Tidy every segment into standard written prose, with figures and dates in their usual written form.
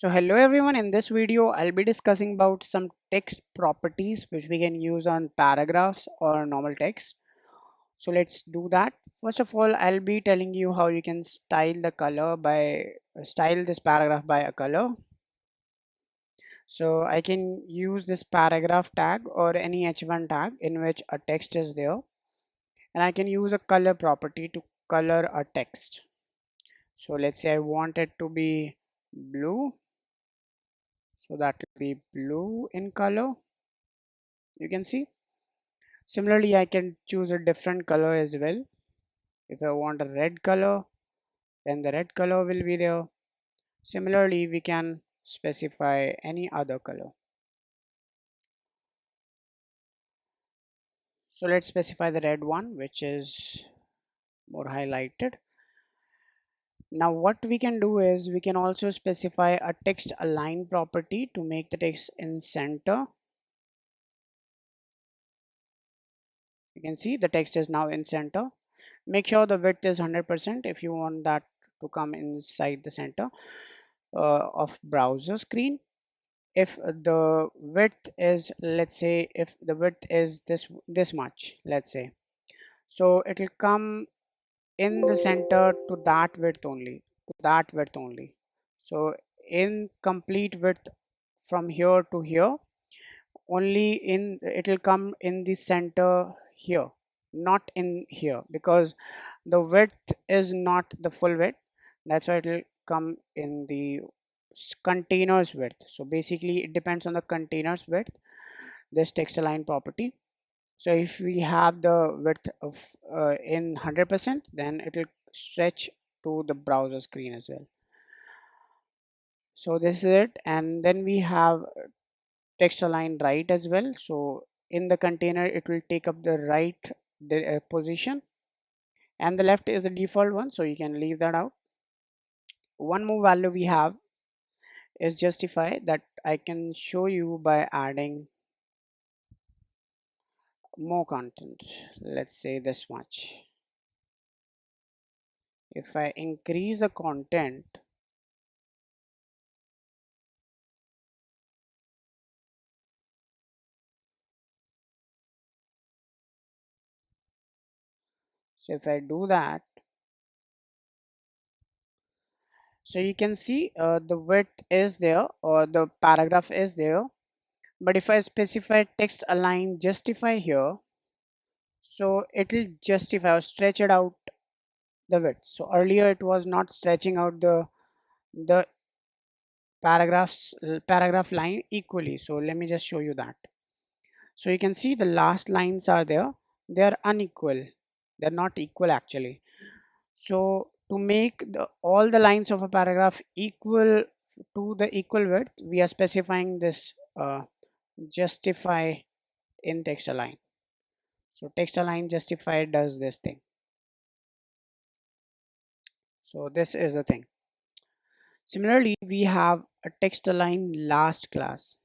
So hello everyone, in this video I'll be discussing about some text properties which we can use on paragraphs or normal text. So let's do that. First of all, I'll be telling you how you can style this paragraph by a color. So I can use this paragraph tag or any h1 tag in which a text is there, and I can use a color property to color a text. So let's say I want it to be blue, so that will be blue in color. You can see. Similarly, I can choose a different color as well. If I want a red color, then the red color will be there. Similarly, we can specify any other color. So let's specify the red one, which is more highlighted. Now what we can do is we can also specify a text align property to make the text in center. You can see the text is now in center. Make sure the width is 100% if you want that to come inside the center of browser screen. If the width is, let's say if the width is this much, let's say, so it will come in the center to that width only. So in complete width from here to here, only in it will come in the center here, not in here, because the width is not the full width. That's why it will come in the containers width. So basically it depends on the containers width, this text align property. So if we have the width of in 100%, then it will stretch to the browser screen as well. So this is it. And then we have text align right as well. So in the container it will take up the right position, and the left is the default one, so you can leave that out. One more value we have is justify, that I can show you by adding more content. Let's say this much. If I increase the content, so if I do that, so you can see the width is there or the paragraph is there. But if I specify text align justify here, so it will justify or stretch it out the width. So earlier it was not stretching out the paragraph line equally. So let me just show you that. So you can see the last lines are there, they are unequal, they're not equal actually. So to make all the lines of a paragraph equal to the equal width, we are specifying this justify in text align. So text align justify does this thing. So this is the thing. Similarly, we have a text align last class.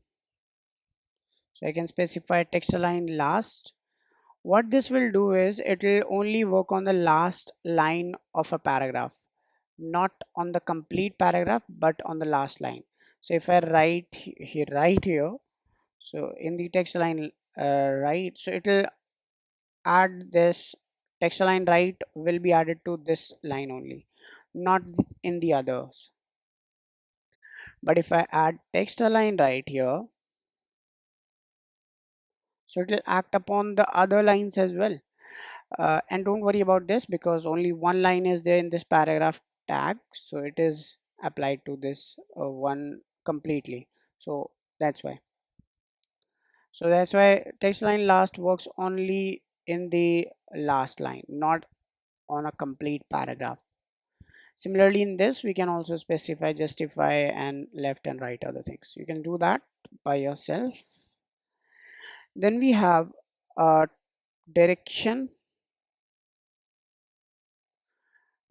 So I can specify text align last. What this will do is it will only work on the last line of a paragraph, not on the complete paragraph, but on the last line. So if I write here, right here, so in the text align right, so it will add this text align right will be added to this line only, not in the others. But if I add text align right here, so it will act upon the other lines as well. And don't worry about this, because only one line is there in this paragraph tag, so it is applied to this one completely. So that's why. So that's why text line last works only in the last line, not on a complete paragraph. Similarly, in this we can also specify justify and left and right other things. You can do that by yourself. Then we have a direction,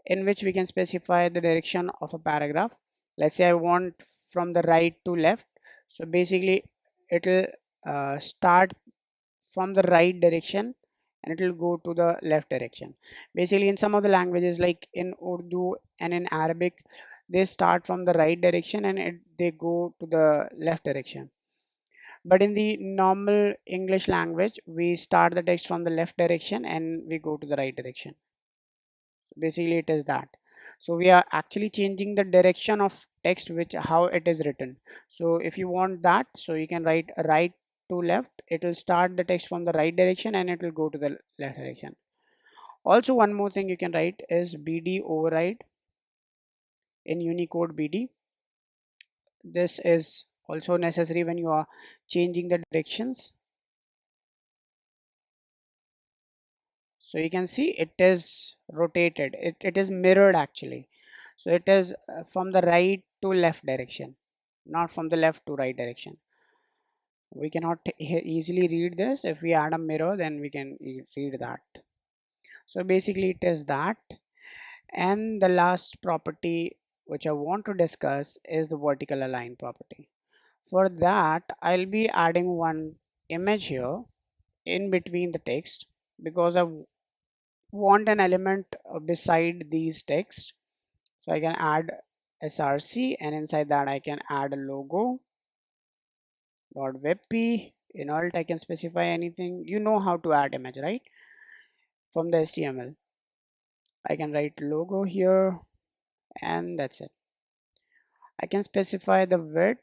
in which we can specify the direction of a paragraph. Let's say I want from the right to left. So basically it will start from the right direction and it will go to the left direction. Basically in some of the languages like in Urdu and in Arabic, they start from the right direction and they go to the left direction. But in the normal English language, we start the text from the left direction and we go to the right direction. Basically, it is that. So we are actually changing the direction of text, which how it is written. So if you want that, so you can write right to left. It will start the text from the right direction and it will go to the left direction. Also, one more thing you can write is BD override in Unicode BD. This is also necessary when you are changing the directions. So you can see it is rotated, it is mirrored actually. So it is from the right to left direction, not from the left to right direction. We cannot easily read this. If we add a mirror, then we can read that. So basically it is that. And the last property which I want to discuss is the vertical align property. For that, I'll be adding one image here in between the text because I want an element beside these text. So I can add src, and inside that I can add a logo dot webp. In alt I can specify anything. You know how to add image, right? From the HTML I can write logo here, and that's it. I can specify the width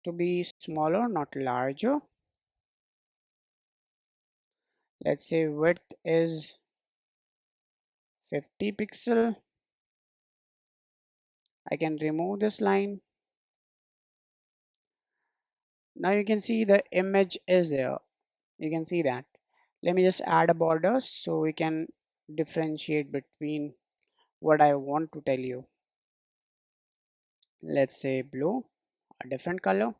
to be smaller, not larger. Let's say width is 50 pixel. I can remove this line. Now you can see the image is there. You can see that. Let me just add a border so we can differentiate between what I want to tell you. Let's say blue, a different color.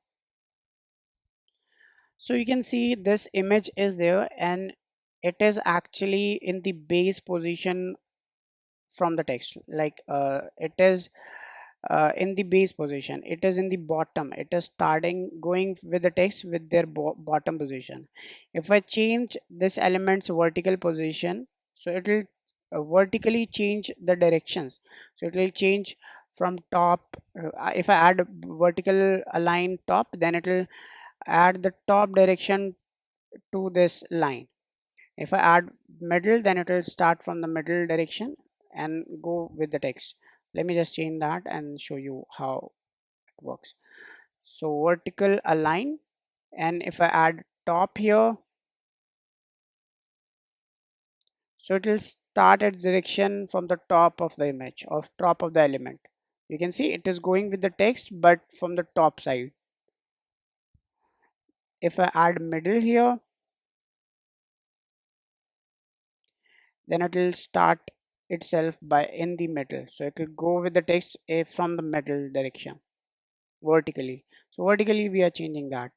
So you can see this image is there and it is actually in the base position from the text. Like it is in the base position, it is in the bottom, it is starting going with the text with their bottom position. If I change this element's vertical position, so it will vertically change the directions. So it will change from top. If I add a vertical align top, then it will add the top direction to this line. If I add middle, then it will start from the middle direction and go with the text. Let me just change that and show you how it works. So vertical align, and if I add top here, so it will start its direction from the top of the image or top of the element. You can see it is going with the text but from the top side. If I add middle here, then it will start itself by in the middle. So it will go with the text from the middle direction vertically. So vertically we are changing that.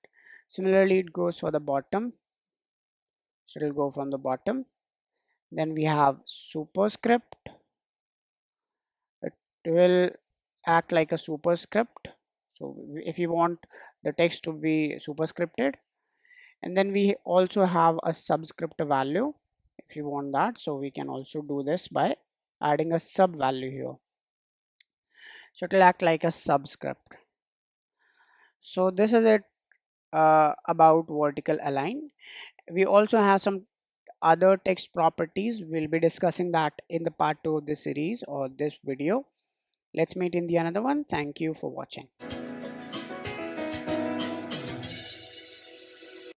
Similarly, it goes for the bottom. So it will go from the bottom. Then we have superscript. It will act like a superscript. So if you want the text to be superscripted, and then we also have a subscript value if you want that. So we can also do this by adding a sub value here. So it will act like a subscript. So this is it about vertical align. We also have some other text properties. We'll be discussing that in the part 2 of this series or this video. Let's meet in the another one. Thank you for watching.